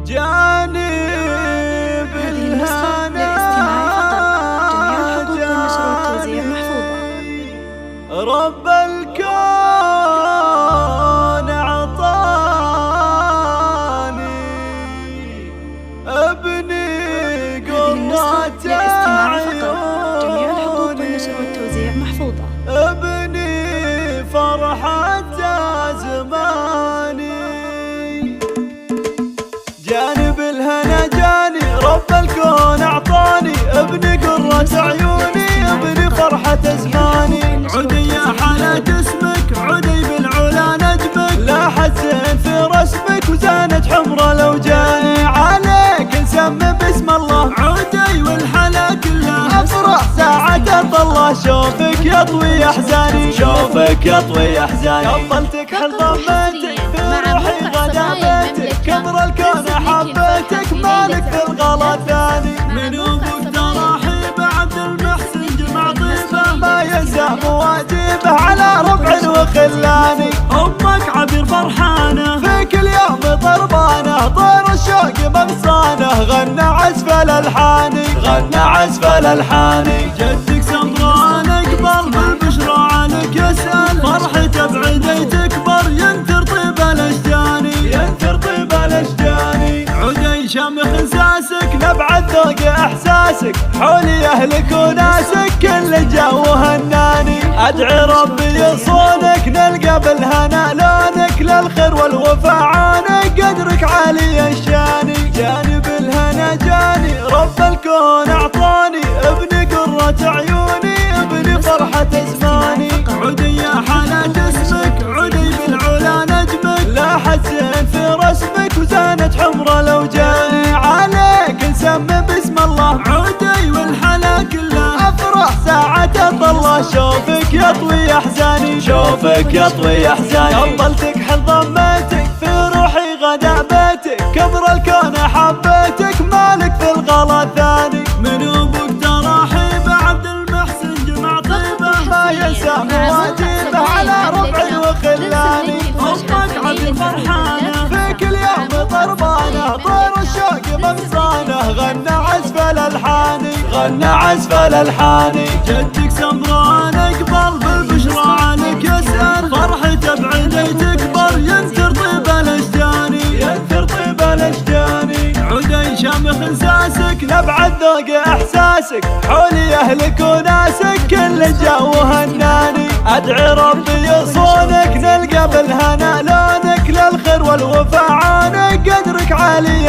جانب الهنا للاستماع فقط. جميع الحقوق والنشر والتوزيع محفوظة. رب الكون عطاني ابني قرة للاستماع فقط. جميع الحقوق والنشر والتوزيع محفوظة. ابني فرحة زماني. جانب الهنا جاني رب الكون اعطاني ابني قرة عيوني ابني فرحة زماني. عدي يا حالة اسمك عدي بالعلا نجمك لاحت زين في رسمك وزانت حمرة لو جاني عليك نسمي باسم الله عدي والحلا كلها افرح ساعة الله شوفك يطوي احزاني شوفك يطوي احزاني. قبلتك حل ضمتك في روحي غدا بيتك كبر الكون حبيتك مالك في الغلا ثاني. من ابوك تراحيب عبد المحسن جمع طيبه ما ينسى مواجبه على ربع وخلاني. امك عبير فرحانه في كل يوم ضربانه طير الشوق مغصانه غنى عزف الالحاني غنى عزف الالحاني. جدك سمران اقبل بالبشرى عنك يسال فرحته بعيدي تكبر ينثر طيب الاشجاني ينثر طيب الاشجاني. عدي شامخ انساسك نبع الذوق احساسك حولي اهلك وناسك كل جو هناني. ادعي ربي يصونك نلقى بالهنا لونك للخير والوفا عانك قدرك عالي الشاني. جانب الهنا جاني رب الكون اعطاني ابني قرة عيوني ابني فرحة زماني. عدي يا حالة اسمك عدي بالعلا نجمك لاحت زين في رسمك وزانت حمرة لو جاني عليك نسمي باسم الله عدي والحلا كلها افرح ساعة الله شوفك يطوي احزاني شوفك يطوي احزاني. قبلتك حل ضمتك في روحي غدا بيتك كبر الكون حبيتك مالك في الغلا ثاني. من ابوك تراحيب عبد المحسن جمع طيبه ما ينسى مواجبه على ربع وخلاني. امك عبير فرحانه في كل يوم ضربانه طير الشوق مغصانه غنى عزف الالحاني غنى عزف الالحاني. جدك سمران اقبل بالبشرى عنك يسال فرحته بعيدي تكبر ينثر طيب الاشجاني ينثر طيب الاشجاني. عدي شامخ انساسك نبع الذوق احساسك حولي اهلك وناسك كل جو هناني. ادعي ربي يصونك نلقى بالهنا لونك للخير والوفا عانك قدرك عالي